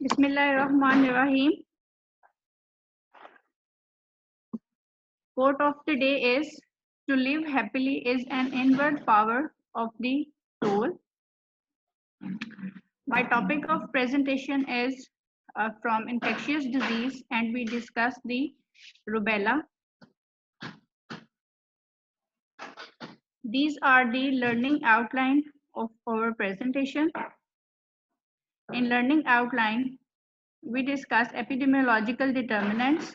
Bismillahirrahmanirrahim. Quote of the day is, to live happily is an inward power of the soul. My topic of presentation is from infectious disease, and we discuss the rubella. These are the learning outline of our presentation. In learning outline, we discuss epidemiological determinants,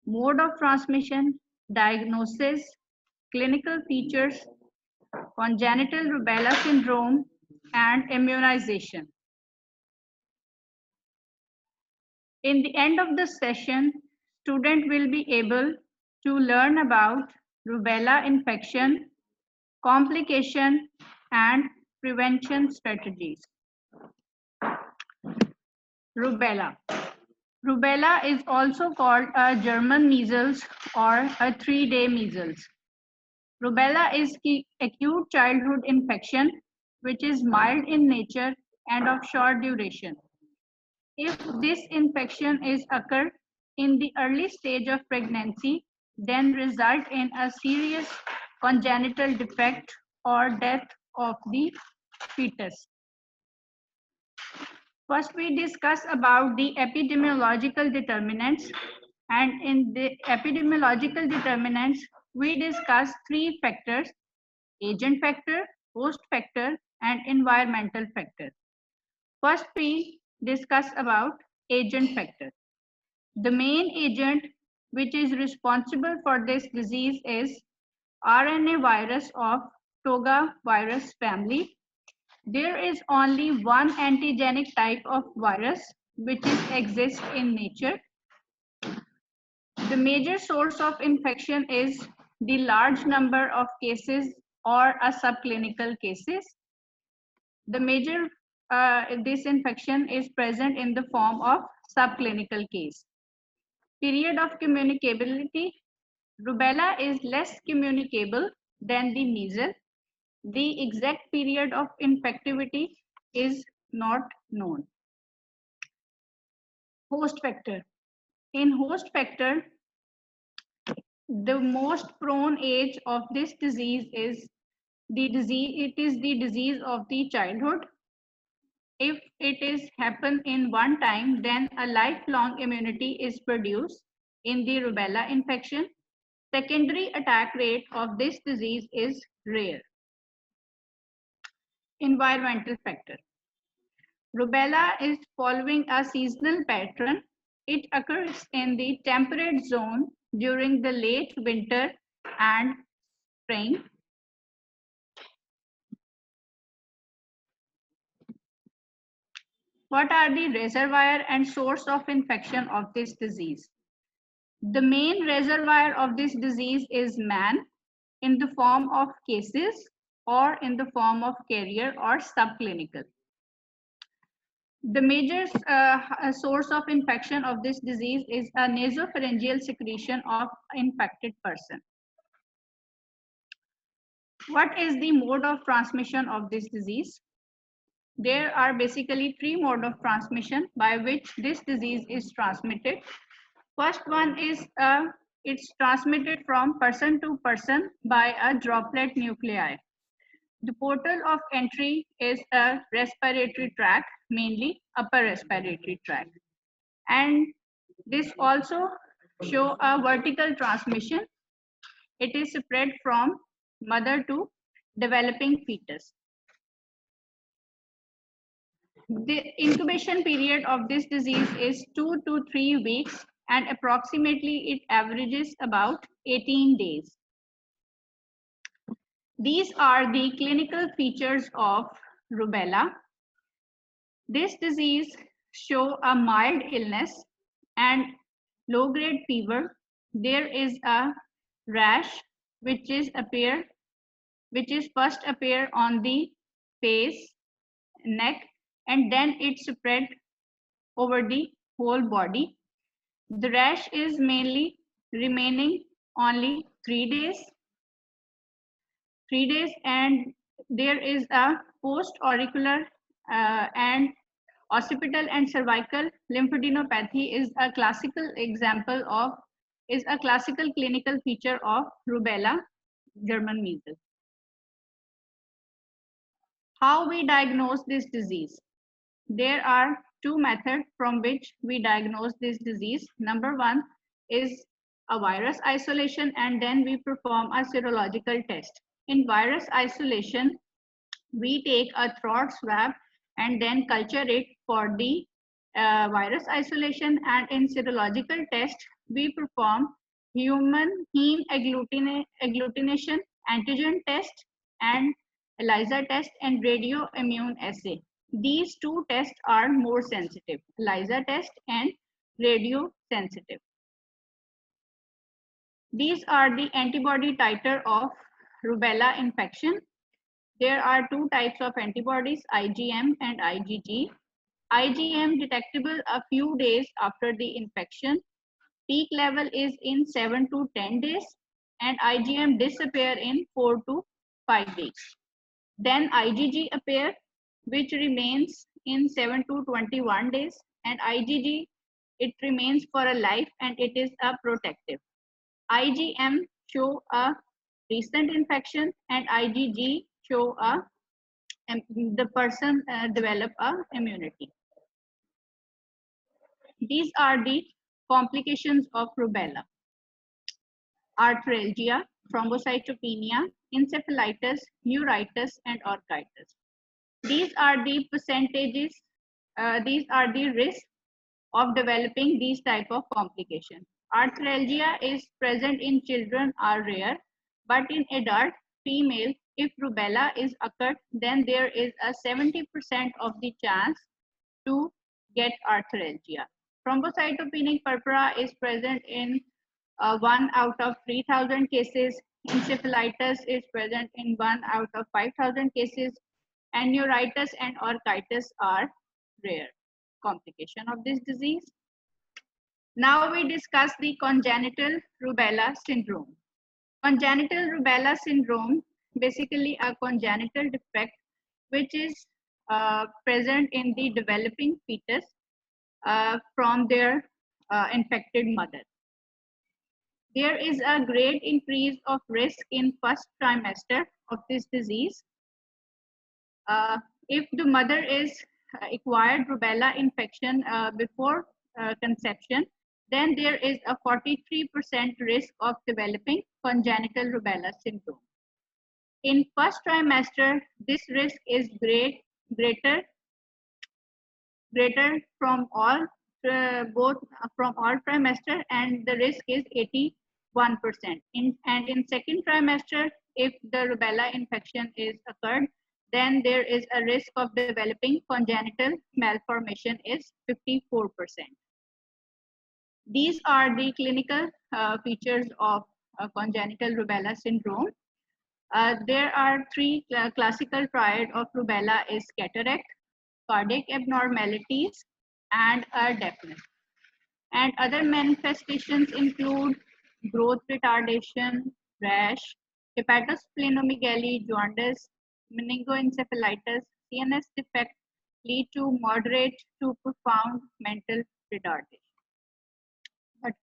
mode of transmission, diagnosis, clinical features, congenital rubella syndrome, and immunization. In the end of the session, student will be able to learn about rubella infection, complication, and prevention strategies. Rubella. Rubella is also called a German measles or a 3-day measles. Rubella is acute childhood infection, which is mild in nature and of short duration. If this infection is occurred in the early stage of pregnancy, then result in a serious congenital defect or death of the fetus. First, we discuss about the epidemiological determinants, and in the epidemiological determinants, we discuss 3 factors: agent factor, host factor, and environmental factor. First, we discuss about agent factor. The main agent which is responsible for this disease is RNA virus of Toga virus family. There is only one antigenic type of virus which exists in nature. The major source of infection is the large number of cases or a subclinical cases. The major this infection is present in the form of subclinical case. Period of communicability. Rubella is less communicable than the measles. The exact period of infectivity is not known. Host factor. In host factor, the most prone age of this disease is the disease of the childhood. If it is happen in one time, then a lifelong immunity is produced in the rubella infection. Secondary attack rate of this disease is rare. Environmental factor. Rubella is following a seasonal pattern. It occurs in the temperate zone during the late winter and spring. What are the reservoir and source of infection of this disease? The main reservoir of this disease is man in the form of cases or in the form of carrier or subclinical. The major source of infection of this disease is a nasopharyngeal secretion of infected person. What is the mode of transmission of this disease? There are basically 3 modes of transmission by which this disease is transmitted. First one is it's transmitted from person to person by a droplet nuclei. The portal of entry is a respiratory tract, mainly upper respiratory tract. And this also show a vertical transmission. It is spread from mother to developing fetus. The incubation period of this disease is 2 to 3 weeks, and approximately it averages about 18 days. These are the clinical features of rubella. This disease show a mild illness and low-grade fever. There is a rash which is first appear on the face, neck, and then it spread over the whole body. The rash is mainly remaining only 3 days. 3 days, and there is a post-auricular and Occipital and cervical lymphadenopathy is a classical clinical feature of rubella, German measles. How we diagnose this disease? There are two methods from which we diagnose this disease. Number one is a virus isolation, and then we perform a serological test. In virus isolation, we take a throat swab and then culture it for the virus isolation, and in serological test, we perform human heme agglutination, antigen test, and ELISA test and radioimmune assay. These two tests are more sensitive, ELISA test and radio sensitive. These are the antibody titer of rubella infection. There are two types of antibodies, IgM and IgG. IgM detectable a few days after the infection. Peak level is in 7 to 10 days, and IgM disappear in 4 to 5 days. Then IgG appear, which remains in 7 to 21 days, and IgG, it remains for a life and it is a protective. IgM show a recent infection, and IgG show the person develop a immunity. These are the complications of rubella: arthralgia, thrombocytopenia, encephalitis, neuritis, and orchitis. These are the percentages, these are the risks of developing these type of complications. Arthralgia is present in children are rare, but in adult female, if rubella is occurred, then there is a 70% of the chance to get arthralgia. Thrombocytopenic purpura is present in 1 out of 3,000 cases. Encephalitis is present in 1 out of 5,000 cases, and neuritis and orchitis are rare complication of this disease. Now we discuss the congenital rubella syndrome. Congenital rubella syndrome, basically a congenital defect which is present in the developing fetus from their infected mother. There is a great increase of risk in first trimester of this disease. If the mother is acquired rubella infection before conception, then there is a 43% risk of developing congenital rubella syndrome. In first trimester, this risk is greater from all from all trimester, and the risk is 81%. And in second trimester, if the rubella infection is occurred, then there is a risk of developing congenital malformation is 54%. These are the clinical features of congenital rubella syndrome. There are three classical triad of rubella is cataract, cardiac abnormalities, and deafness. And other manifestations include growth retardation, rash, hepatosplenomegaly, jaundice, meningoencephalitis, CNS defect lead to moderate to profound mental retardation. But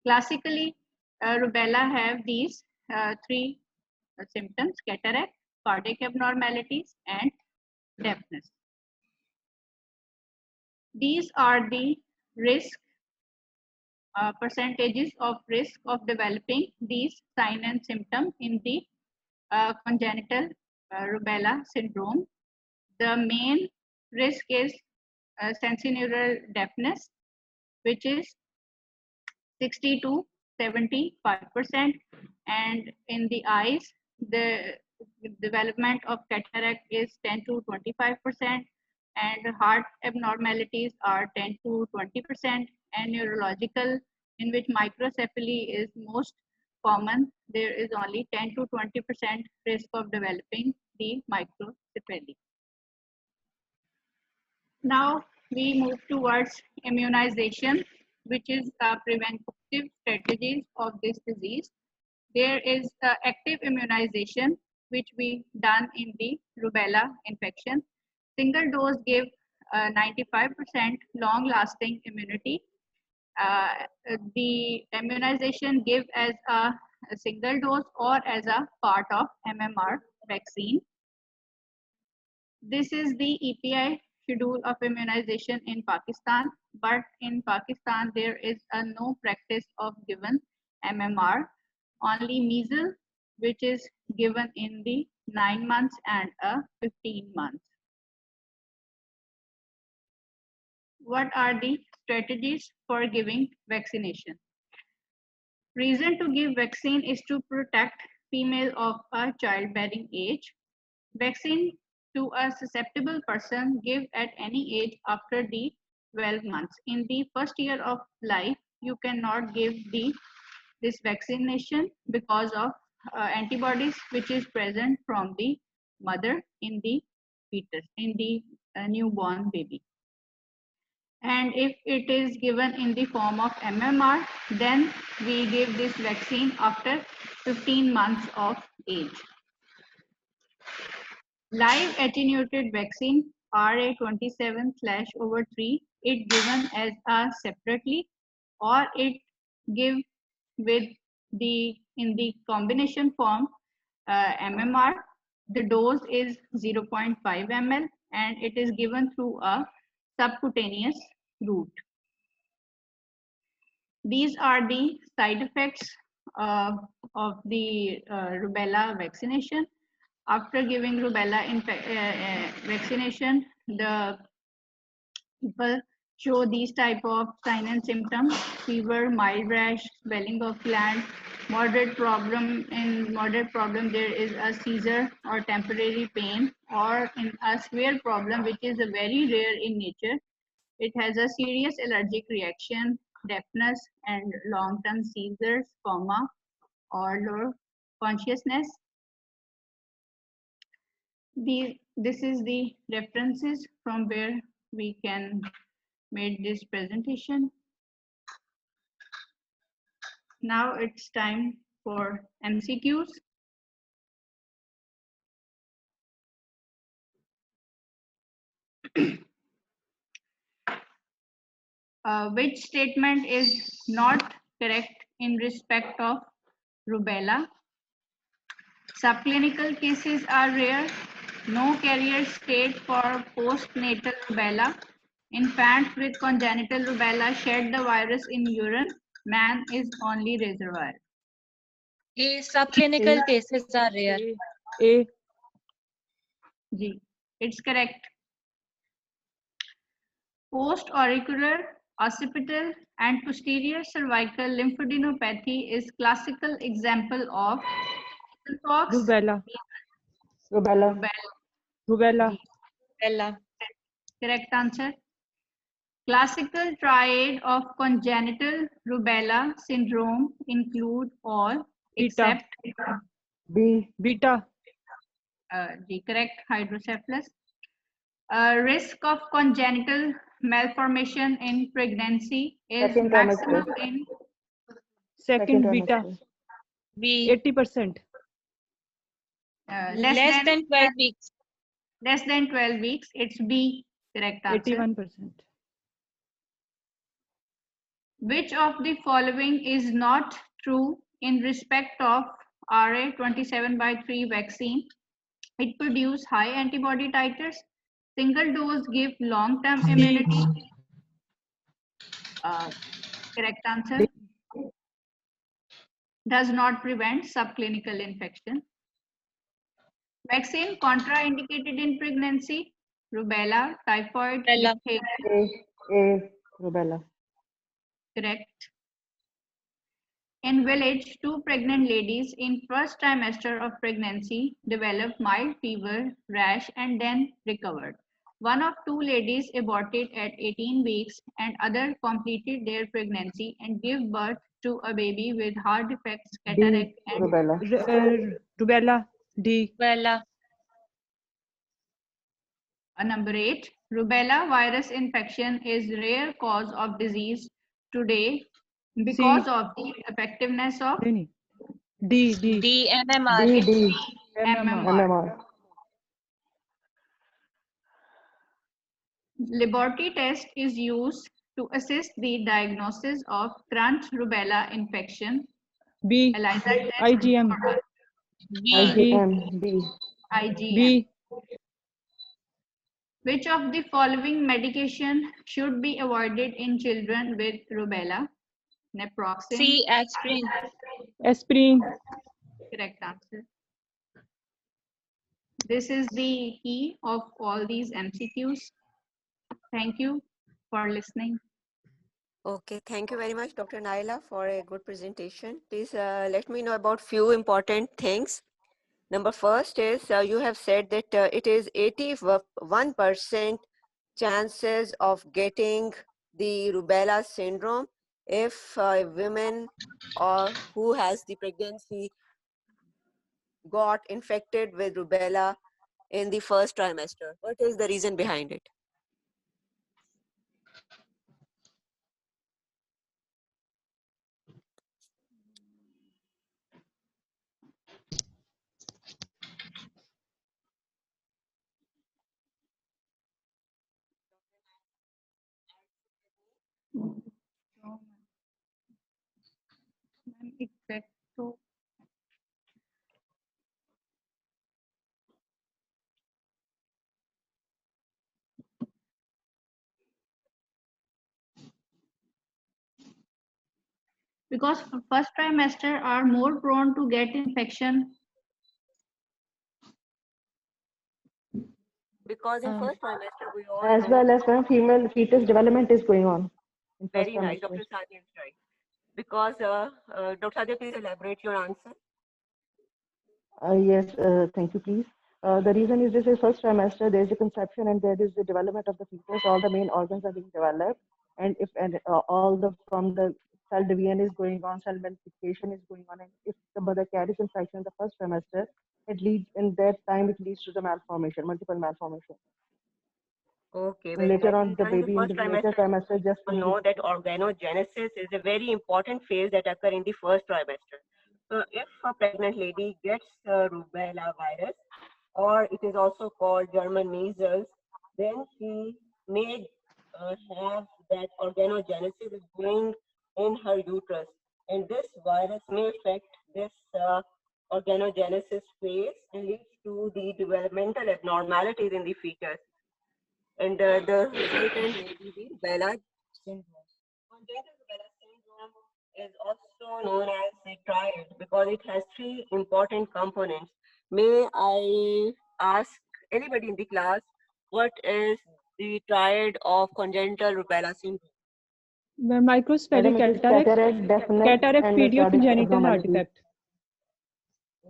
classically, rubella have these three symptoms: cataract, cardiac abnormalities, and deafness. These are the risk percentages of risk of developing these sign and symptom in the congenital rubella syndrome. The main risk is sensorineural deafness, which is 60 to 75%, and in the eyes, the development of cataract is 10 to 25%, and heart abnormalities are 10 to 20%, and neurological, in which microcephaly is most common, there is only 10 to 20% risk of developing the microcephaly. Now we move towards immunization, which is preventive strategies of this disease. There is active immunization, which we done in the rubella infection. Single dose give 95% long-lasting immunity. The immunization give as a single dose or as a part of MMR vaccine. This is the EPI schedule of immunization in Pakistan, but in Pakistan there is no practice of given MMR, only measles, which is given in the 9 months and 15 months. What are the strategies for giving vaccination? Reason to give vaccine is to protect female of a childbearing age. Vaccine to a susceptible person give at any age after the 12 months. In the first year of life, you cannot give this vaccination because of antibodies which is present from the mother in the fetus, in the newborn baby. And if it is given in the form of MMR, then we give this vaccine after 15 months of age. Live attenuated vaccine RA27/3, it given as a separately or it give with in the combination form MMR. The dose is 0.5 ml and it is given through a subcutaneous route. These are the side effects of the rubella vaccination. After giving rubella vaccination, the people show these type of signs and symptoms: fever, mild rash, swelling of gland, moderate problem. In moderate problem, there is a seizure or temporary pain, or in a severe problem, which is a very rare in nature, it has a serious allergic reaction, deafness, and long-term seizures, coma, or low consciousness. This is the references from where we can make this presentation. Now it's time for MCQs. Which statement is not correct in respect of rubella? Subclinical cases are rare. No carrier state for postnatal rubella. Infants with congenital rubella shed the virus in urine. Man is only reservoir. Subclinical cases are rare. A. G. It's correct. Post-auricular, occipital, and posterior cervical lymphadenopathy is classical example of chickenpox. Rubella. Rubella. Rubella. Rubella. Correct answer. Classical triad of congenital rubella syndrome include all Beta. except B. Beta. the correct hydrocephalus. Risk of congenital malformation in pregnancy is maximum in Second beta. B. 80%. Less than 12 weeks. Less than 12 weeks. It's B. Correct answer. 81%. Which of the following is not true in respect of RA27/3 vaccine? It produces high antibody titers. Single dose give long-term immunity. Correct answer. Does not prevent subclinical infection. Vaccine contraindicated in pregnancy. Rubella, typhoid, Rubella. A. Rubella. Correct. In village, 2 pregnant ladies in first trimester of pregnancy developed mild fever, rash, and then recovered. One of 2 ladies aborted at 18 weeks and other completed their pregnancy and gave birth to a baby with heart defects, cataract, and Rubella. D. Rubella. Number 8. Rubella virus infection is rare cause of disease today because of the effectiveness of D. D. MMR. MMR. Laboratory test is used to assist the diagnosis of crunt rubella infection. B. ELISA test IgM. or B. B. B. IgM. B. Which of the following medication should be avoided in children with rubella? Naproxen. C. Aspirin. Aspirin. Correct answer. This is the key of all these MCQs. Thank you for listening. Okay, thank you very much, Dr. Naila, for a good presentation. Please let me know about few important things. Number first is you have said that it is 81% chances of getting the rubella syndrome if women or who has the pregnancy got infected with rubella in the first trimester. What is the reason behind it? Exacto. Because first trimester are more prone to get infection. Because in first trimester, we all As know. well as when female fetus development is going on in first Very nice, trimester. Dr. Sadia is right. Because, Dr. Sadia, please elaborate your answer. Yes, thank you, please. The reason is this is first trimester, there is a conception and there is the development of the fetus, all the main organs are being developed. And if all the from the cell division is going on, cell multiplication is going on, and if the mother carries infection in the first trimester, it leads in that time it leads to the malformation, multiple malformation. Okay, And very later nice. on, the During the baby in first the later trimester, trimester just we know that organogenesis is a very important phase that occurs in the first trimester. So if a pregnant lady gets rubella virus, or it is also called German measles, then she may have that organogenesis is going in her uterus. And this virus may affect this organogenesis phase and leads to the developmental abnormalities in the fetus. And the resultant may be the Rubella syndrome. Congenital Rubella syndrome is also known as the triad because it has three important components. May I ask anybody in the class what is the triad of congenital rubella syndrome? The microscopic Madam, it is cataract, deafness, cataract, and period, cardiac genital heart abnormalities. defect.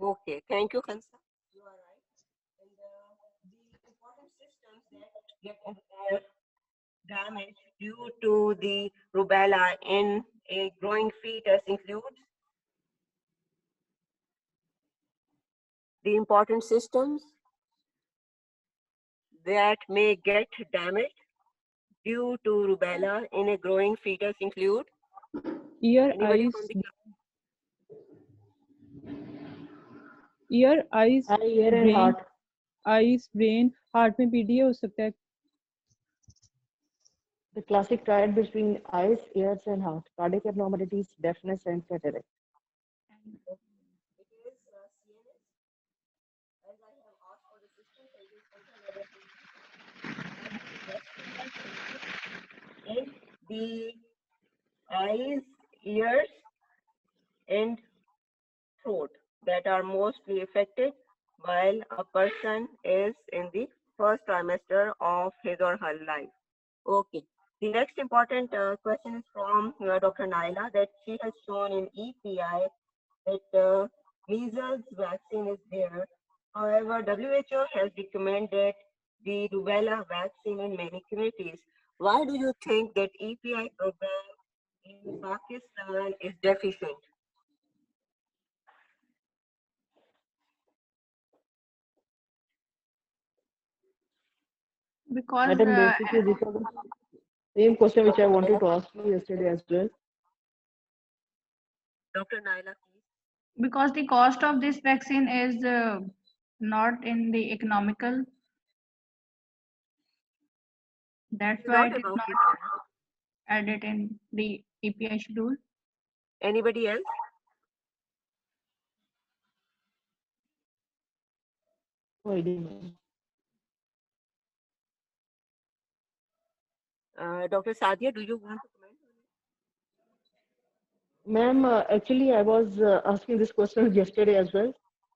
Okay, thank you, Kansa. You are right. And the important systems that get damage due to the rubella in a growing fetus includes the important systems that may get damaged due to rubella in a growing fetus include Ear, anybody eyes, from the ear, eyes, Eye, ear, and brain, heart. eyes, brain, heart में PDA हो सकता है. The classic triad between eyes, ears, and heart. Cardiac abnormalities, deafness, and cataract. it is CNS. As I have asked for the system, can you also elaborate in the eyes, ears, and throat that are mostly affected while a person is in the first trimester of his or her life. Okay. The next important question is from Dr. Naila that she has shown in EPI that measles vaccine is there. However, WHO has recommended the rubella vaccine in many communities. Why do you think that EPI program in Pakistan is deficient? Because Madam, basically, this was the same question which I wanted to ask you yesterday as well. Dr. Naila, please. because the cost of this vaccine is not in the economical. That's It's why not it is about not rubella. added in the API schedule. Anybody else? No idea, ma'am. Dr. Sadia, do you want to comment? Ma'am, actually, I was asking this question yesterday as well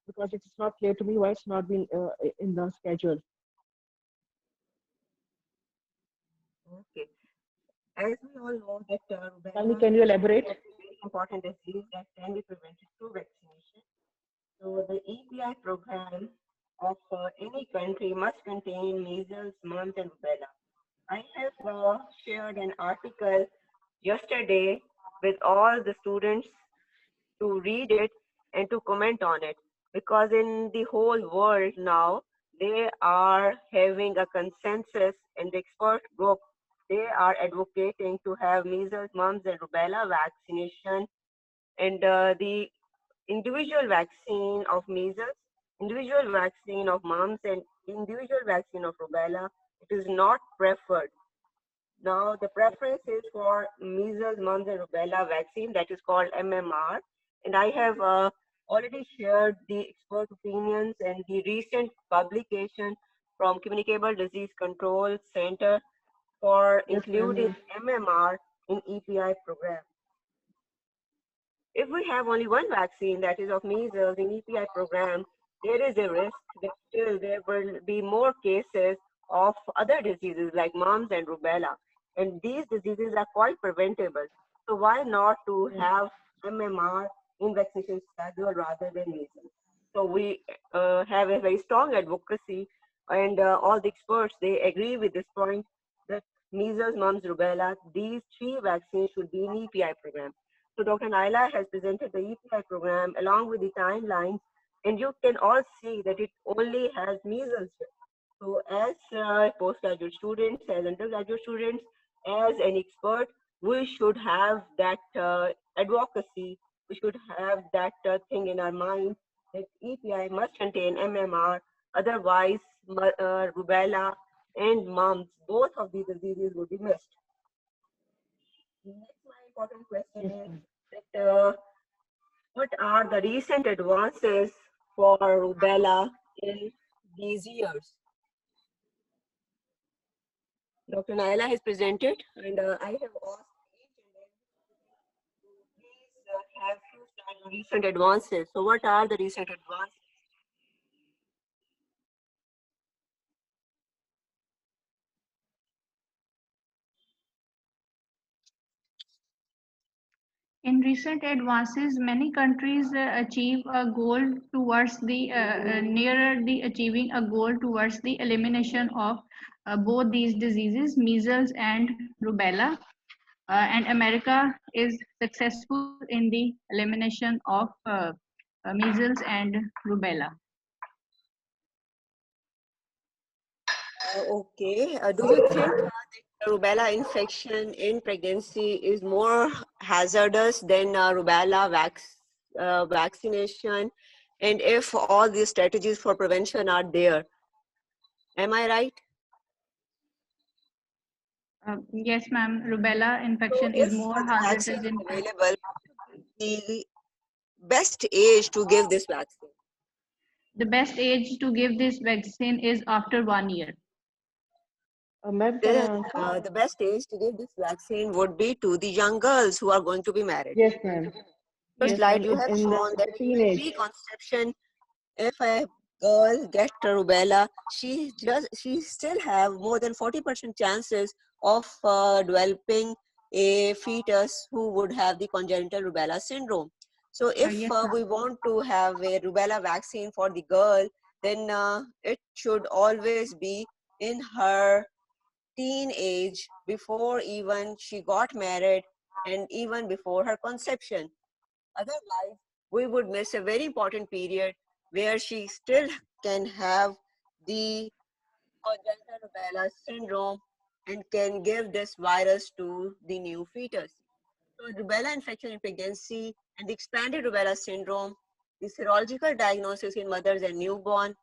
because it's not clear to me why it's not been in the schedule. Okay. As we all know that Can rubella can you is elaborate? a very important disease that can be prevented through vaccination. So the EPI program of any country must contain measles, mumps, and rubella. I have shared an article yesterday with all the students to read it and to comment on it because in the whole world now they are having a consensus and the expert group they are advocating to have measles, mumps, and rubella vaccination and the individual vaccine of measles, individual vaccine of mumps, and individual vaccine of rubella. It is not preferred. Now, the preference is for measles, mumps, and rubella vaccine that is called MMR. And I have already shared the expert opinions and the recent publication from Communicable Disease Control Center for Yes, ma'am. including MMR in EPI program. If we have only one vaccine that is of measles in EPI program, there is a risk that still there will be more cases of other diseases like mumps and rubella. And these diseases are quite preventable. So why not to Yeah. have MMR in vaccination schedule rather than measles? So we have a very strong advocacy and all the experts, they agree with this point that measles, mumps, rubella, these three vaccines should be in EPI program. So Dr. Naila has presented the EPI program along with the timelines, and you can all see that it only has measles. So as postgraduate students, as undergraduate students, as an expert, we should have that advocacy, we should have that thing in our mind that EPI must contain MMR, otherwise rubella and mumps, both of these diseases would be missed. Next, my important question Yes, is ma'am. that what are the recent advances for rubella in these years? Dr. Naila has presented, and I have asked each and every to please have few slides on recent advances. So, what are the recent advances? In recent advances, many countries achieve a goal towards the nearer the achieving a goal towards the elimination of both these diseases, measles and rubella. And America is successful in the elimination of measles and rubella. Okay. Do you think that rubella infection in pregnancy is more hazardous than rubella vaccination? And if all these strategies for prevention are there, am I right? Yes, ma'am, rubella So infection is if more the vaccine hazardous is in available, the best age to give this vaccine? the best age to give this vaccine is after 1 year. Ma'am, can I Then answer? the best age to give this vaccine would be to the young girls who are going to be married. Yes, ma'am. The Yes, Yes, slide ma'am. you have In shown that the during teenage. pre-conception, if a girl get rubella, she still have more than 40% chances of developing a fetus who would have the congenital rubella syndrome. So if yes, ma'am. we want to have a rubella vaccine for the girl, then it should always be in her teen age before even she got married and even before her conception. Otherwise, we would miss a very important period where she still can have the congenital rubella syndrome and can give this virus to the new fetus. So, rubella infection in pregnancy and the expanded rubella syndrome, the serological diagnosis in mothers and newborn,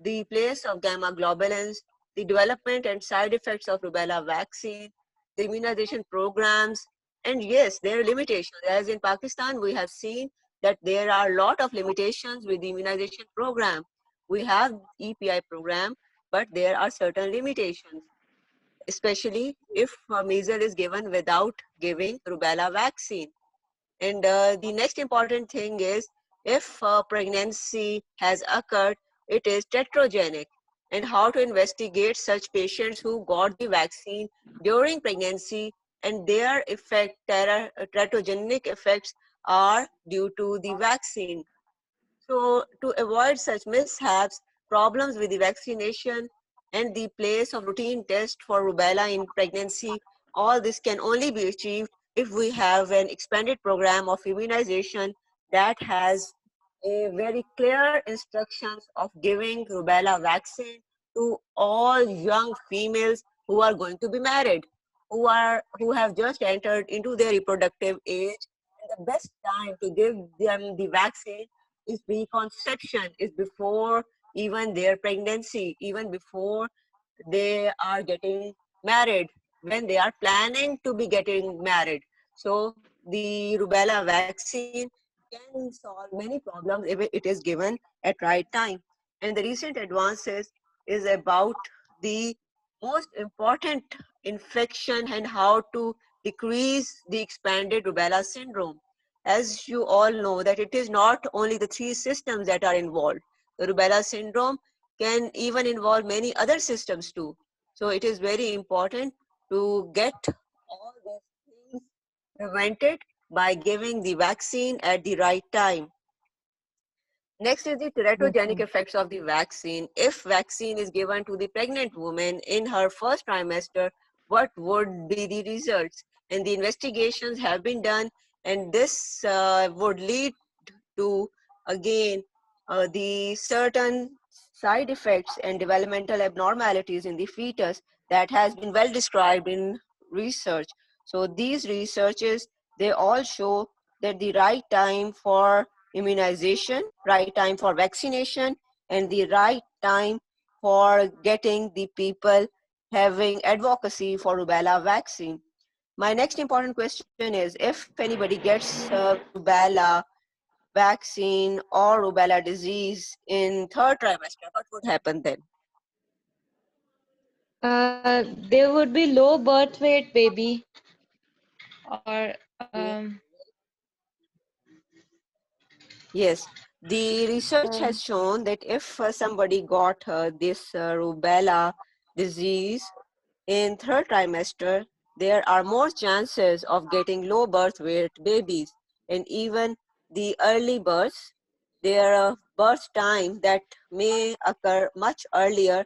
the place of gamma globulins, the development and side effects of rubella vaccine, the immunization programs, and yes, there are limitations. As in Pakistan, we have seen that there are a lot of limitations with the immunization program. We have EPI program, but there are certain limitations, especially if measles is given without giving rubella vaccine. And the next important thing is if pregnancy has occurred, it is teratogenic. And how to investigate such patients who got the vaccine during pregnancy and their teratogenic effects are due to the vaccine. So to avoid such mishaps, problems with the vaccination and the place of routine test for rubella in pregnancy, all this can only be achieved if we have an expanded program of immunization that has a very clear instructions of giving rubella vaccine to all young females who are going to be married, who have just entered into their reproductive age. And the best time to give them the vaccine is preconception, is before even their pregnancy, even before they are getting married, when they are planning to be getting married. So the rubella vaccine can solve many problems if it is given at right time. And the recent advances is about the most important infection and how to decrease the expanded rubella syndrome. As you all know that it is not only the three systems that are involved. The rubella syndrome can even involve many other systems too. So it is very important to get all these things prevented by giving the vaccine at the right time. Next is the Yes, teratogenic ma'am. effects of the vaccine. If vaccine is given to the pregnant woman in her first trimester, what would be the results? And the investigations have been done, and this would lead to again the certain side effects and developmental abnormalities in the fetus that has been well described in research. So these researches, they all show that the right time for immunization, right time for vaccination, and the right time for getting the people having advocacy for rubella vaccine. My next important question is, if anybody gets rubella vaccine or rubella disease in third trimester, what would happen then? There would be low birth weight baby, or Yes, the research has shown that if somebody got this rubella disease in third trimester, there are more chances of getting low birth weight babies, and even the early births, their birth time that may occur much earlier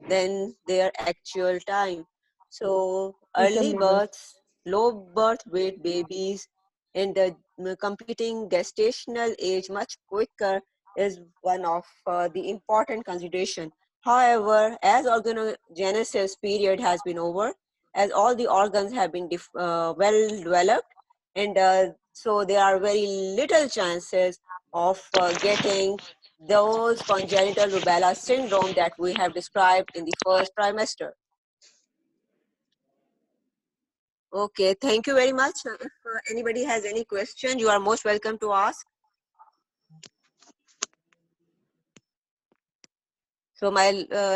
than their actual time. So Preterm early labor. births, low birth weight babies, and the completing gestational age much quicker is one of the important consideration. However, as organogenesis period has been over, as all the organs have been well developed, and so there are very little chances of getting those congenital rubella syndrome that we have described in the first trimester. Okay, thank you very much. If anybody has any question, you are most welcome to ask. So my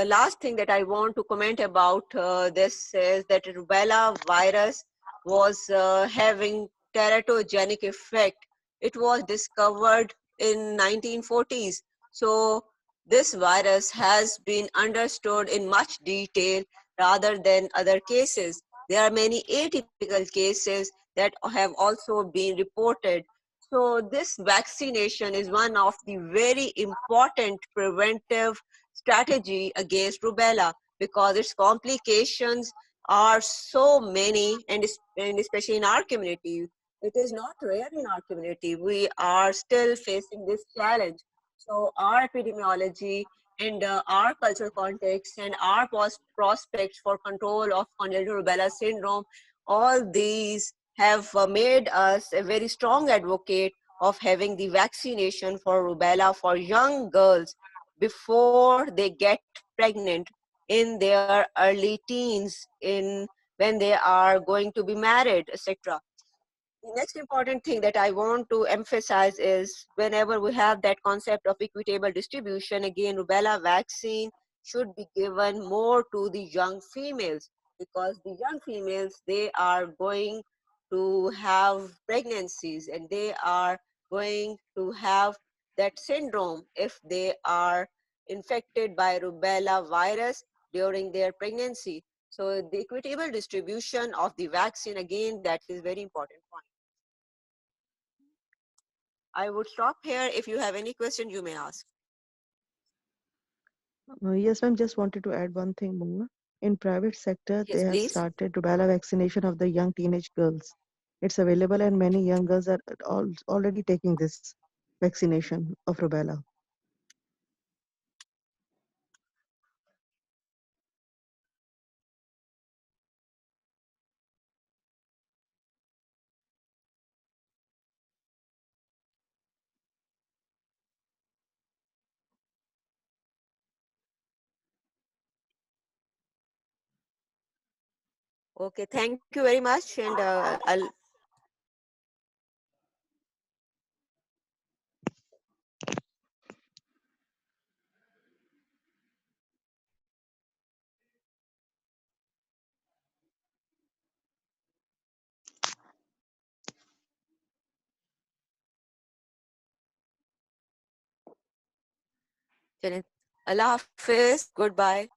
last thing that I want to comment about this is that rubella virus was having teratogenic effect. It was discovered in 1940s. So this virus has been understood in much detail rather than other cases. There are many atypical cases that have also been reported. So this vaccination is one of the very important preventive strategy against rubella because its complications are so many, and especially in our community. It is not rare in our community. We are still facing this challenge. So our epidemiology and our cultural context and our prospects for control of congenital rubella syndrome, all these have made us a very strong advocate of having the vaccination for rubella for young girls before they get pregnant. in their early teens, in when they are going to be married, etc. The next important thing that I want to emphasize is whenever we have that concept of equitable distribution, again, rubella vaccine should be given more to the young females, because the young females, they are going to have pregnancies and they are going to have that syndrome if they are infected by rubella virus during their pregnancy. So the equitable distribution of the vaccine, again, that is very important point. I would stop here. If you have any question, you may ask. Yes, ma'am, just wanted to add one thing more. In private sector, they Yes, have please. started rubella vaccination of the young teenage girls. It's available and many young girls are already taking this vaccination of rubella. Okay, thank you very much. And I'll Allah Hafiz. Goodbye.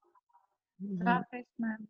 Allah Hafiz, ma'am.